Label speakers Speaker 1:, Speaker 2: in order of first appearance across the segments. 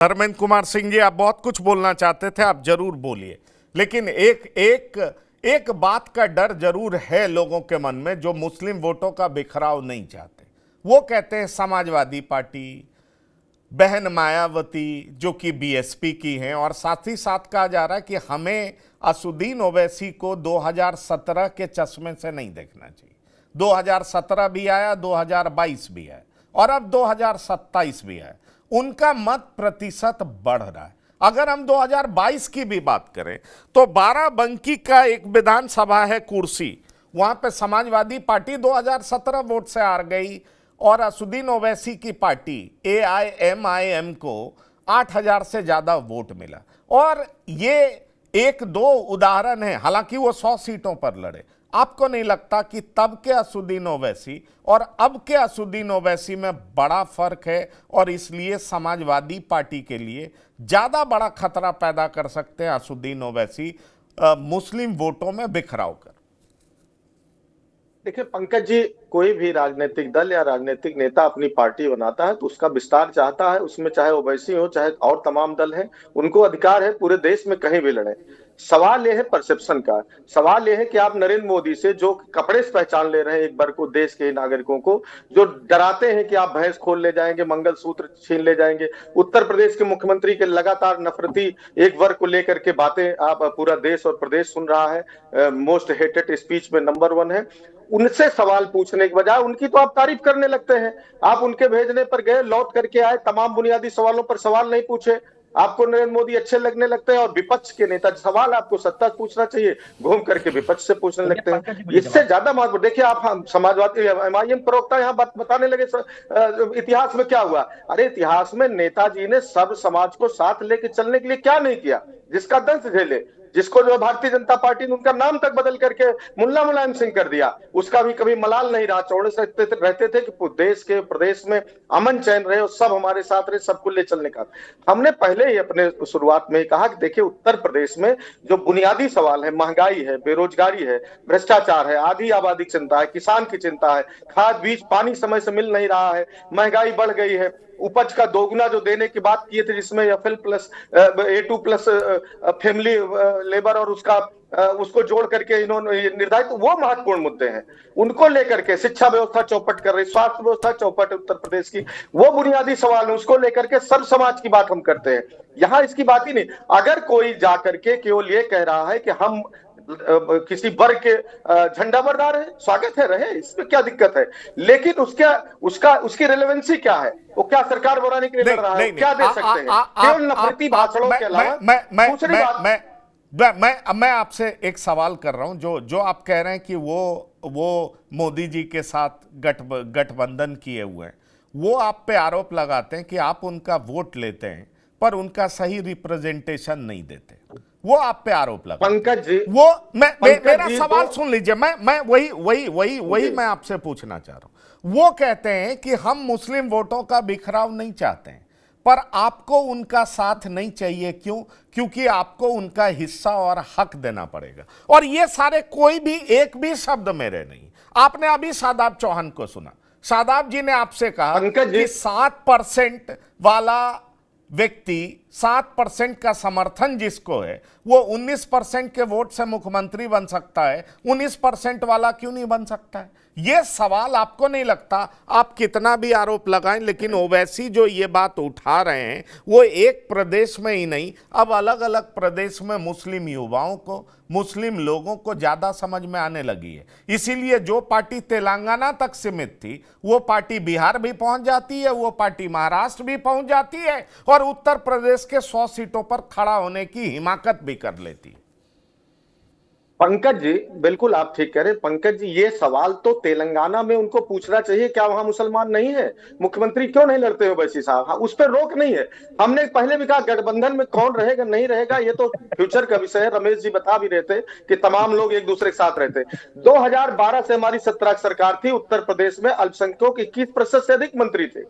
Speaker 1: धर्मेंद्र कुमार सिंह जी, आप बहुत कुछ बोलना चाहते थे, आप जरूर बोलिए। लेकिन एक एक एक बात का डर जरूर है लोगों के मन में, जो मुस्लिम वोटों का बिखराव नहीं चाहते। वो कहते हैं समाजवादी पार्टी, बहन मायावती जो कि बीएसपी की हैं, और साथ ही साथ कहा जा रहा है कि हमें असुद्दीन ओवैसी को 2017 के चश्मे से नहीं देखना चाहिए। 2017 भी आया, 2022 भी आया और अब 2027 भी आया। उनका मत प्रतिशत बढ़ रहा है। अगर हम 2022 की भी बात करें तो बाराबंकी का एक विधानसभा है कुर्सी, वहां पे समाजवादी पार्टी 2017 वोट से हार गई और असुद्दीन ओवैसी की पार्टी AIMIM को 8,000 से ज्यादा वोट मिला। और ये एक दो उदाहरण है, हालांकि वो 100 सीटों पर लड़े। आपको नहीं लगता कि तब के असुद्दीन ओवैसी और अब के असुद्दीन ओवैसी में बड़ा फर्क है और इसलिए समाजवादी पार्टी के लिए ज्यादा बड़ा खतरा पैदा कर सकते हैं असुद्दीन ओवैसी मुस्लिम वोटों में बिखराव कर?
Speaker 2: देखिए पंकज जी, कोई भी राजनीतिक दल या राजनीतिक नेता अपनी पार्टी बनाता है तो उसका विस्तार चाहता है। उसमें चाहे ओवैसी हो चाहे और तमाम दल हैं, उनको अधिकार है पूरे देश में कहीं भी लड़े। सवाल यह है परसेप्शन का। सवाल यह है कि आप नरेंद्र मोदी से जो कपड़े से पहचान ले रहे हैं एक वर्ग को, देश के नागरिकों को, जो डराते हैं कि आप भैंस खोल ले जाएंगे, मंगलसूत्र छीन ले जाएंगे। उत्तर प्रदेश के मुख्यमंत्री के लगातार नफरती एक वर्ग को लेकर के बातें आप पूरा देश और प्रदेश सुन रहा है। मोस्ट हेटेड स्पीच में नंबर 1 है। उनसे सवाल पूछने के बजाय उनकी तो आप तारीफ करने लगते हैं। आप उनके भेजने पर गए, लौट करके आए, तमाम बुनियादी सवालों पर सवाल नहीं पूछे। आपको नरेंद्र मोदी अच्छे लगने लगते हैं और विपक्ष के नेता सवाल आपको सत्ता पूछना चाहिए, घूम करके विपक्ष से पूछने लगते हैं। इससे ज्यादा महत्व देखिए, आप हम समाजवादी MIM प्रवक्ता यहाँ बात बताने लगे इतिहास में क्या हुआ। अरे इतिहास में नेताजी ने सब समाज को साथ लेके चलने के लिए क्या नहीं किया, जिसका दंश झेले, जिसको जो भारतीय जनता पार्टी ने उनका नाम तक बदल करके मुल्ला मुलायम सिंह कर दिया, उसका भी कभी मलाल नहीं रहा। चौड़े से रहते थे कि देश के प्रदेश में अमन चैन रहे और सब हमारे साथ रहे, सबको ले चलने का। हमने पहले ही अपने शुरुआत में कहा कि देखिए उत्तर प्रदेश में जो बुनियादी सवाल है, महंगाई है, बेरोजगारी है, भ्रष्टाचार है, आधी आबादी की चिंता है, किसान की चिंता है, खाद बीज पानी समय से मिल नहीं रहा है, महंगाई बढ़ गई है, उपज का दोगुना जो देने की बात किए थे, जिसमें A2+ फैमिली लेबर और उसको जोड़ करके इन्होंने निर्धारित, वो महत्वपूर्ण मुद्दे हैं। उनको लेकर के शिक्षा व्यवस्था चौपट कर रही, स्वास्थ्य व्यवस्था चौपट उत्तर प्रदेश की, वो बुनियादी सवाल है। उसको लेकर के सब समाज की बात हम करते हैं, यहाँ इसकी बात ही नहीं। अगर कोई जाकर के केवल ये कह रहा है कि हम किसी वर्ग के झंडा बरदार है, स्वागत है, रहे, इसमें क्या दिक्कत है। लेकिन उसकी रेलेवेंसी क्या है? वो क्या सरकार बनाने के लिए लड़ रहा है? क्या दे सकते हैं? केवल नफरती भाषणों के अलावा दूसरी बात।
Speaker 1: मैं आपसे एक सवाल कर रहा हूं, जो आप कह रहे हैं कि वो मोदी जी के साथ गठबंधन किए हुए हैं, वो आप पे आरोप लगाते हैं कि आप उनका वोट लेते हैं पर उनका सही रिप्रेजेंटेशन नहीं देते। वो आप पे आरोप लगा।
Speaker 2: पंकज जी,
Speaker 1: वो मेरा सवाल सुन लीजिए, मैं वही मैं आपसे पूछना चाह रहा हूं। वो कहते हैं कि हम मुस्लिम वोटों का बिखराव नहीं चाहते हैं, पर आपको उनका साथ नहीं चाहिए। क्यों? क्योंकि आपको उनका हिस्सा और हक देना पड़ेगा। और ये सारे कोई भी एक भी शब्द मेरे नहीं। आपने अभी शादाब चौहान को सुना, शादाब जी ने आपसे कहा कि 7% वाला व्यक्ति, 7% का समर्थन जिसको है, वो 19% के वोट से मुख्यमंत्री बन सकता है, 19% वाला क्यों नहीं बन सकता है? ये सवाल आपको नहीं लगता, आप कितना भी आरोप लगाएं, लेकिन ओवैसी जो ये बात उठा रहे हैं वो एक प्रदेश में ही नहीं, अब अलग अलग प्रदेश में मुस्लिम युवाओं को, मुस्लिम लोगों को ज्यादा समझ में आने लगी है। इसीलिए जो पार्टी तेलंगाना तक सीमित थी वो पार्टी बिहार भी पहुंच जाती है, वो पार्टी महाराष्ट्र भी पहुंच जाती है और उत्तर प्रदेश के 100 सीटों पर खड़ा होने की हिमाकत भी कर लेती है।
Speaker 2: पंकज जी, बिल्कुल आप ठीक कह रहे हैं। पंकज जी, ये सवाल तो तेलंगाना में उनको पूछना चाहिए, क्या वहां मुसलमान नहीं है? मुख्यमंत्री क्यों नहीं लड़ते हो वैसी साहब? हाँ, उस पर रोक नहीं है। हमने पहले भी कहा गठबंधन में कौन रहेगा नहीं रहेगा ये तो फ्यूचर का विषय है। रमेश जी बता भी रहे थे कि तमाम लोग एक दूसरे के साथ रहते। 2012 से हमारी 17 सरकार थी, उत्तर प्रदेश में अल्पसंख्यकों के 21% से अधिक मंत्री थे।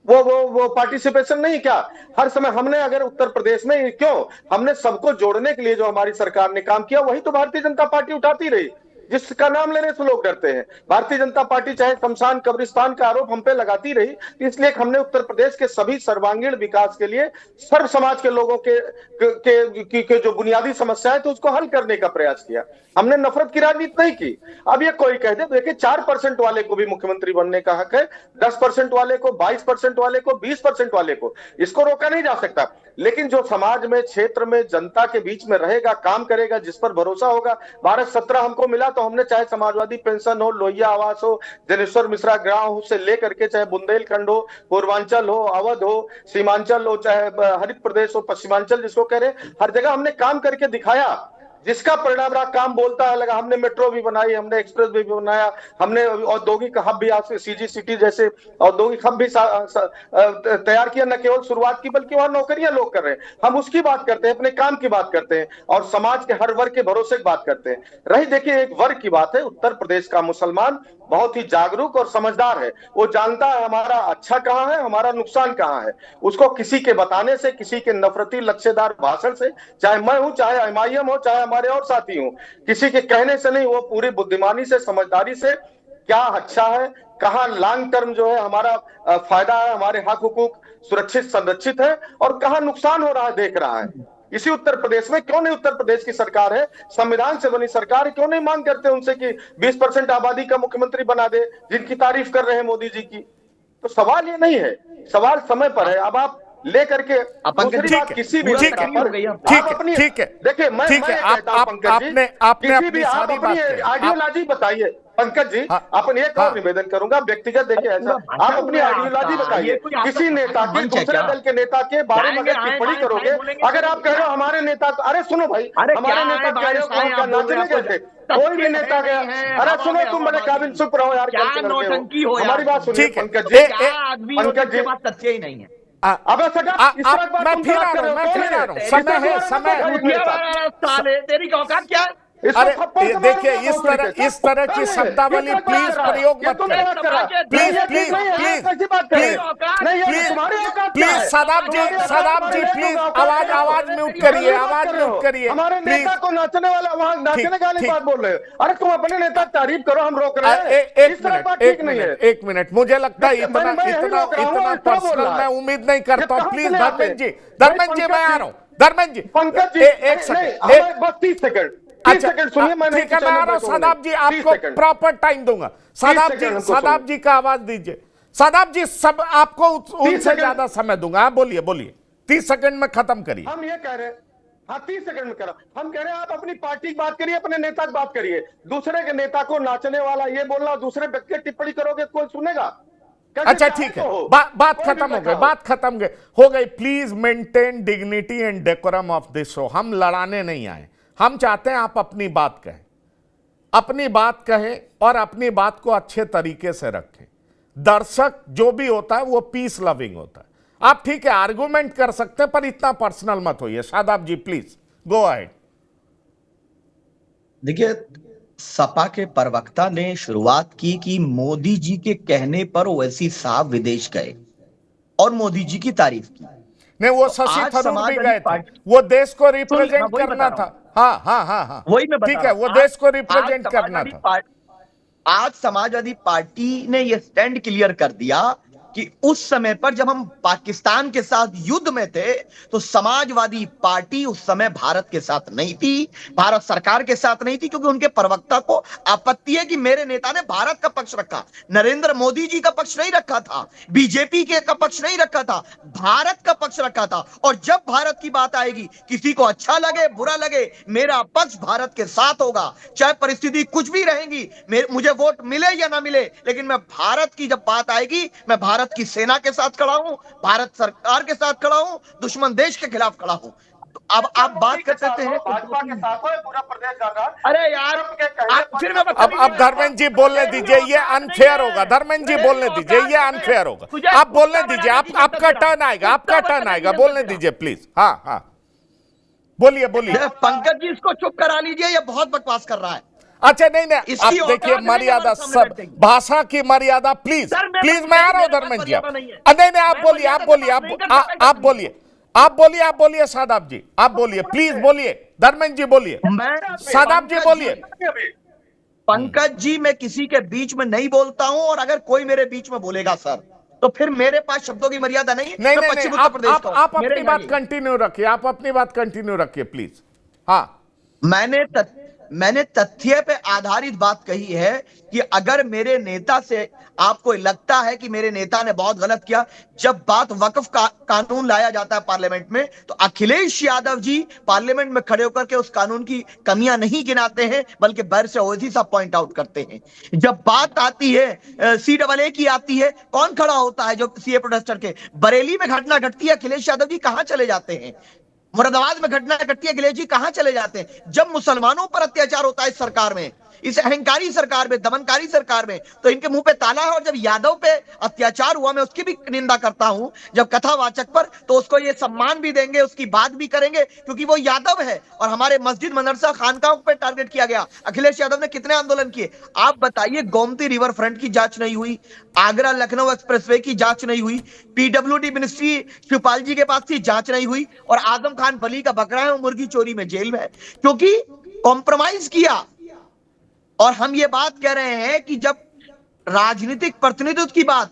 Speaker 2: वो पार्टिसिपेशन नहीं, क्या हर समय हमने, अगर उत्तर प्रदेश में क्यों, हमने सबको जोड़ने के लिए जो हमारी सरकार ने काम किया वही तो भारतीय जनता पार्टी उठाती रही। जिसका नाम लेने से लोग डरते हैं। भारतीय जनता पार्टी चाहे शमशान कब्रिस्तान का आरोप हम पे लगाती रही, इसलिए हमने उत्तर प्रदेश के सभी सर्वांगीण विकास के लिए सर्व समाज के लोगों के जो बुनियादी समस्या है तो उसको हल करने का प्रयास किया। हमने नफरत की राजनीति नहीं की। अब ये कोई कह दे, देखिए 4% वाले को भी मुख्यमंत्री बनने का हक है, 10% वाले को, 22% वाले को, 20% वाले को, इसको रोका नहीं जा सकता। लेकिन जो समाज में, क्षेत्र में, जनता के बीच में रहेगा, काम करेगा, जिस पर भरोसा होगा। भारत 17 हमको मिला तो हमने चाहे समाजवादी पेंशन हो, लोहिया आवास हो, जनेश्वर मिश्रा गांव से लेकर के चाहे बुंदेलखंड हो, पूर्वांचल हो, अवध हो, सीमांचल हो, चाहे हरित प्रदेश हो, पश्चिमांचल जिसको कह रहे, हर जगह हमने काम करके दिखाया, जिसका परिणाम रहा। काम बोलता है लगा। हमने मेट्रो भी बनाई, हमने एक्सप्रेस भी बनाया, हमने औद्योगिक हब भी, आज सीजी सिटी जैसे औद्योगिक हब भी तैयार किया। न केवल शुरुआत की बल्कि वहां नौकरियां लोग कर रहे हैं। हम उसकी बात करते हैं, अपने काम की बात करते हैं और समाज के हर वर्ग के भरोसे की बात करते हैं। रही देखिए एक वर्ग की बात है, उत्तर प्रदेश का मुसलमान बहुत ही जागरूक और समझदार है। वो जानता है हमारा अच्छा कहां है, हमारा नुकसान कहां है। उसको किसी के बताने से, किसी के नफरती लक्ष्यदार भाषण से, चाहे मैं हूं, चाहे एमआईएम हो, चाहे हमारे और साथी हो, किसी के कहने से नहीं, वो पूरी बुद्धिमानी से, समझदारी से क्या अच्छा है, कहां लॉन्ग टर्म जो है हमारा फायदा है, हमारे हक हुकूक सुरक्षित संरक्षित है और कहां नुकसान हो रहा है देख रहा है। इसी उत्तर प्रदेश में क्यों नहीं, उत्तर प्रदेश की सरकार है, संविधान से बनी सरकार, क्यों नहीं मांग करते उनसे कि 20% आबादी का मुख्यमंत्री बना दे, जिनकी तारीफ कर रहे हैं मोदी जी की। तो सवाल ये नहीं है, सवाल समय पर है। अब आप लेकर के दूसरी बात किसी भी
Speaker 1: ठीक है,
Speaker 2: देखिए मैं कहता हूं पंकज जी, किसी भी आप अपनी आइडियोलॉजी बताइए। पंकज जी अपन एक और निवेदन करूंगा व्यक्तिगत, देखिए ऐसा आप अपनी आइडियोलॉजी बताइए। किसी नेता के, दूसरे दल के नेता के बारे में अगर टिप्पणी करोगे, अगर आप कह रहे हो हमारे नेता, अरे सुनो भाई, हमारे नेता कह रहे हो नाचने गए थे, कोई भी नेता गया, अरे सुनो तुम बड़े काबिल, चुप रहो यार, हमारी बात सुनिए पंकज जी। पंकज जी बात सच्ची ही नहीं है। अब
Speaker 1: मैं फिर आ रहा हूँ, समय
Speaker 3: तेरी औकात क्या है?
Speaker 1: अरे देखिए इस तरह की शब्दावली प्लीज प्रयोग मत करें, प्लीज सदाब जी प्लीज आवाज म्यूट करिए,
Speaker 2: हमारे नेता को नाचने वाला, वहां नाचने का नहीं बात बोल रहे। अरे तुम अपने नेता की तारीफ करो, हम रोक रहे हैं।
Speaker 1: एक मिनट, मुझे लगता है इतना पर्सनल मैं उम्मीद नहीं करता हूँ। प्लीज धर्मेंद्र जी मैं आ रहा हूँ। धर्मेंद्र जी
Speaker 2: पंकज जी एक सेकंड, बस 30 सेकंड।
Speaker 1: अच्छा सुनिए, मैं ठीक है, मैं आ रहा हूं। सादाब जी आपको प्रॉपर टाइम दूंगा। सादाब जी का आवाज दीजिए। सादाब जी सब आपको उनसे ज्यादा समय दूंगा। आप बोलिए 30 सेकंड में खत्म करिए।
Speaker 2: हम ये कह रहे हैं, हाँ 30 सेकंड में करा, हम कह रहे हैं आप अपनी पार्टी की बात करिए, अपने नेता की बात करिए। दूसरे के नेता को नाचने वाला ये बोलना, दूसरे व्यक्ति टिप्पणी करोगे कोई सुनेगा?
Speaker 1: अच्छा ठीक है, बात खत्म हो गई। Please maintain dignity and decorum of this show. हम लड़ाने नहीं आए, हम चाहते हैं आप अपनी बात कहें और अपनी बात को अच्छे तरीके से रखें। दर्शक जो भी होता है वो पीस लविंग होता है। आप ठीक है आर्गुमेंट कर सकते हैं पर इतना पर्सनल मत होइए। शादाब जी प्लीज गो अहेड।
Speaker 4: देखिए सपा के प्रवक्ता ने शुरुआत की कि मोदी जी के कहने पर ओवैसी साहब विदेश गए और मोदी जी की तारीफ की।
Speaker 1: नहीं, वो शशि थरूर भी गए थे, वो देश को रिप्रेजेंट करना था। हाँ
Speaker 4: वही मैं
Speaker 1: ठीक है, वो देश को रिप्रेजेंट करना था।
Speaker 4: आज समाजवादी पार्टी ने यह स्टैंड क्लियर कर दिया कि उस समय पर जब हम पाकिस्तान के साथ युद्ध में थे तो समाजवादी पार्टी उस समय भारत के साथ नहीं थी, भारत सरकार के साथ नहीं थी, क्योंकि उनके प्रवक्ता को आपत्ति है कि मेरे नेता ने भारत का पक्ष रखा, नरेंद्र मोदी जी का पक्ष नहीं रखा था, बीजेपी के का पक्ष नहीं रखा था, भारत का पक्ष रखा था। और जब भारत की बात आएगी, किसी को अच्छा लगे बुरा लगे, मेरा पक्ष भारत के साथ होगा, चाहे परिस्थिति कुछ भी रहेगी, मुझे वोट मिले या ना मिले, लेकिन मैं भारत की जब बात आएगी, मैं भारत की सेना के साथ खड़ा हूं, भारत सरकार के साथ खड़ा हूं, दुश्मन देश के खिलाफ खड़ा हूं। तो अब आप बात कर सकते हैं
Speaker 2: भाजपा के साथ है पूरा प्रदेश जाना।
Speaker 4: अरे यार
Speaker 1: फिर अब धर्मेंद्र जी बोलने दीजिए, ये अनफेयर होगा। धर्मेंद्र जी बोलने दीजिए, ये अनफेयर होगा। आप बोलने दीजिए, आपका टर्न आएगा, बोलने दीजिए प्लीज। हाँ बोलिए।
Speaker 4: पंकज जी इसको चुप करा लीजिए, ये बहुत बकवास कर रहा है।
Speaker 1: अच्छा नहीं आप देखिए मर्यादा, सब भाषा की मर्यादा। प्लीज मैं आ रहा हूं धर्मेंद्र जी। नहीं आप बोलिए सादाब जी, आप बोलिए प्लीज, बोलिए धर्मेंद्र जी, बोलिए सादाब जी, बोलिए।
Speaker 4: पंकज जी, मैं किसी के बीच में नहीं बोलता हूं, और अगर कोई मेरे बीच में बोलेगा सर, तो फिर मेरे पास शब्दों की मर्यादा नहीं।
Speaker 1: नहीं
Speaker 4: मैं
Speaker 1: नहीं
Speaker 4: पश्चिम
Speaker 1: नहीं,
Speaker 4: उत्तर प्रदेश का हूं,
Speaker 1: आप
Speaker 4: मेरे
Speaker 1: अपनी बात
Speaker 4: जाइए।
Speaker 1: कंटिन्यू रखिए, आप अपनी बात कंटिन्यू रखिए प्लीज। हाँ,
Speaker 4: मैंने तथ्य पे आधारित बात कही है कि अगर मेरे नेता से आपको लगता है कि मेरे नेता ने बहुत गलत किया, जब बात वक्फ कानून लाया जाता है पार्लियामेंट में, तो अखिलेश यादव जी पार्लियामेंट में खड़े होकर के उस कानून की कमियां नहीं गिनाते हैं, बल्कि बैर से ओवैसी साहब पॉइंट आउट करते हैं। जब बात आती है CAA की आती है, कौन खड़ा होता है जो सीए प्रोटेस्टर के? बरेली में घटना घटती है, अखिलेश यादव जी कहां चले जाते हैं? मुरादाबाद में घटना घटती है, अखिलेश जी कहां चले जाते हैं? जब मुसलमानों पर अत्याचार होता है इस सरकार में, इस अहंकारी सरकार में, दमनकारी सरकार में, तो इनके मुंह पे ताला है। और जब यादव पे अत्याचार हुआ, मैं उसकी भी निंदा करता हूं, जब कथावाचक पर, तो उसको ये सम्मान भी देंगे, उसकी बात भी करेंगे, क्योंकि वो यादव है। और हमारे मस्जिद मदरसा खानकाहों पे टारगेट किया गया। अखिलेश यादव ने कितने आंदोलन किए? आप बताइए, गोमती रिवर फ्रंट की जांच नहीं हुई, आगरा लखनऊ एक्सप्रेसवे की जांच नहीं हुई, PWD मिनिस्ट्री शिवपाल जी के पास थी, जांच नहीं हुई, और आजम खान बली का बकरा है, वो मुर्गी चोरी में जेल में है, क्योंकि कॉम्प्रोमाइज किया। और हम ये बात कह रहे हैं कि जब राजनीतिक प्रतिनिधित्व की बात,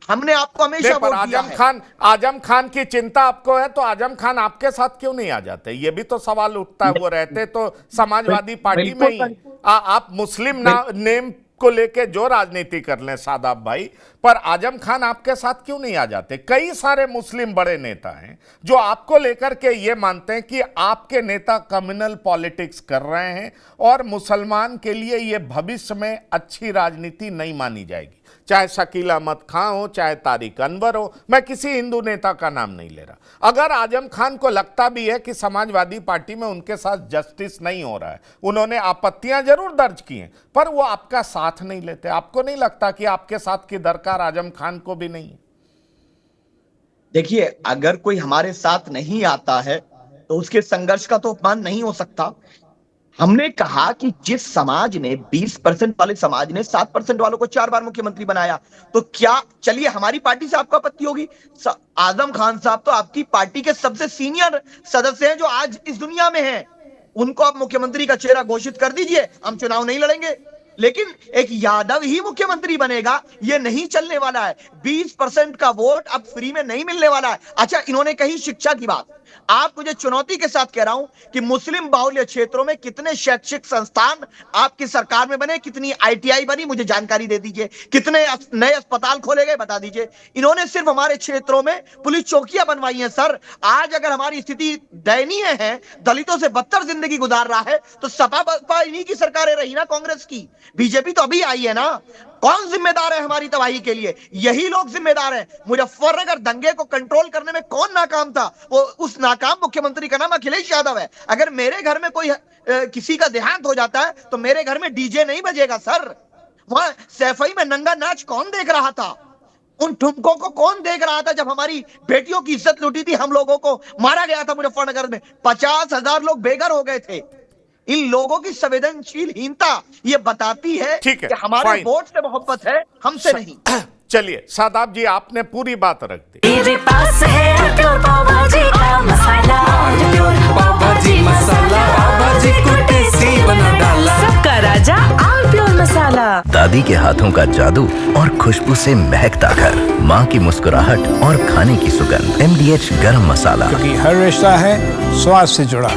Speaker 4: हमने आपको हमेशा
Speaker 1: पर
Speaker 4: वोट दिया है।
Speaker 1: आजम खान की चिंता आपको है, तो आजम खान आपके साथ क्यों नहीं आ जाते? ये भी तो सवाल उठता है। वो रहते तो समाजवादी पार्टी में ही। आप मुस्लिम नेम को लेके जो राजनीति कर लें शादाब भाई, पर आजम खान आपके साथ क्यों नहीं आ जाते? कई सारे मुस्लिम बड़े नेता हैं जो आपको लेकर के ये मानते हैं कि आपके नेता कम्युनल पॉलिटिक्स कर रहे हैं और मुसलमान के लिए ये भविष्य में अच्छी राजनीति नहीं मानी जाएगी। चाहे शकील अहमद खान हो, चाहे तारिक अनवर हो, मैं किसी हिंदू नेता का नाम नहीं ले रहा। अगर आजम खान को लगता भी है कि समाजवादी पार्टी में उनके साथ जस्टिस नहीं हो रहा है, उन्होंने आपत्तियां जरूर दर्ज की हैं, पर वो आपका साथ नहीं लेते। आपको नहीं लगता कि आपके साथ की दरकार आजम खान को भी नहीं है?
Speaker 4: देखिए, अगर कोई हमारे साथ नहीं आता है तो उसके संघर्ष का तो अपमान नहीं हो सकता। हमने कहा कि जिस समाज ने 20% वाले समाज ने 7% वालों को 4 बार मुख्यमंत्री बनाया, तो क्या चलिए हमारी पार्टी से आपको आपत्ति होगी? आजम खान साहब तो आपकी पार्टी के सबसे सीनियर सदस्य हैं जो आज इस दुनिया में हैं। उनको आप मुख्यमंत्री का चेहरा घोषित कर दीजिए, हम चुनाव नहीं लड़ेंगे। लेकिन एक यादव ही मुख्यमंत्री बनेगा, ये नहीं चलने वाला है। 20% का वोट अब फ्री में नहीं मिलने वाला है। अच्छा, इन्होंने कही शिक्षा की बात। आप मुझे चुनौती के साथ कह रहा हूं कि मुस्लिम बाहुल्य क्षेत्रों में कितने शैक्षिक संस्थान आपकी सरकार में बने, कितनी ITI बनी, मुझे जानकारी दे दीजिए। कितने नए अस्पताल खोले गए, बता दीजिए। इन्होंने सिर्फ हमारे क्षेत्रों में पुलिस चौकियां बनवाई हैं। सर, आज अगर हमारी स्थिति दयनीय है, दलितों से बदतर जिंदगी गुजार रहा है, तो सपा बसपा इन्हीं की सरकारें रही ना, कांग्रेस की। बीजेपी तो अभी आई है ना। कौन जिम्मेदार है हमारी तबाही के लिए? यही लोग जिम्मेदार हैं। मुजफ्फरनगर दंगे को कंट्रोल करने में कौन नाकाम था? वो उस नाकाम मुख्यमंत्री का नाम अखिलेश यादव है। अगर मेरे घर में कोई किसी का देहांत हो जाता है तो मेरे घर में डीजे नहीं बजेगा सर। वहां सैफई में नंगा नाच कौन देख रहा था? उन ठुमकों को कौन देख रहा था जब हमारी बेटियों की इज्जत लूटी थी? हम लोगों को मारा गया था मुजफ्फरनगर में, 50,000 लोग बेघर हो गए थे। इन लोगों की संवेदनशीलहीनता ये बताती है कि हमारे वोट से मोहब्बत है, हमसे नहीं।
Speaker 1: चलिए शादाब जी, आपने पूरी बात रख दी।
Speaker 3: मेरे पास है प्योर पाव भाजी का मसाला, प्योर पाव भाजी मसाला, पाव भाजी को टेस्टी बना डाला, सबका राजा आम प्योर मसाला।
Speaker 5: दादी के हाथों का जादू और खुशबू से महकता घर, माँ की मुस्कुराहट और खाने की सुगंध। MDH गरम मसाला,
Speaker 6: क्योंकि हर रिश्ता है स्वाद से जुड़ा।